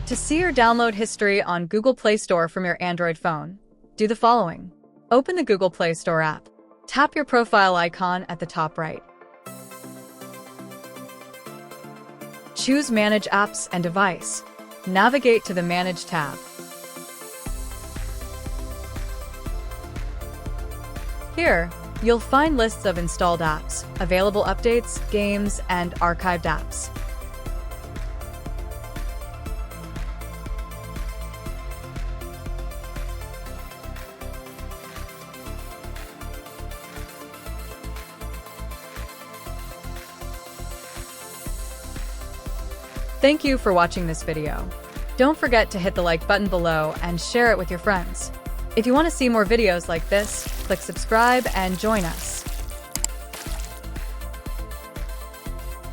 To see your download history on Google Play Store from your Android phone, do the following. Open the Google Play Store app. Tap your profile icon at the top right. Choose Manage Apps and Device. Navigate to the Manage tab. Here, you'll find lists of installed apps, available updates, games, and archived apps. Thank you for watching this video. Don't forget to hit the like button below and share it with your friends. If you want to see more videos like this, click subscribe and join us.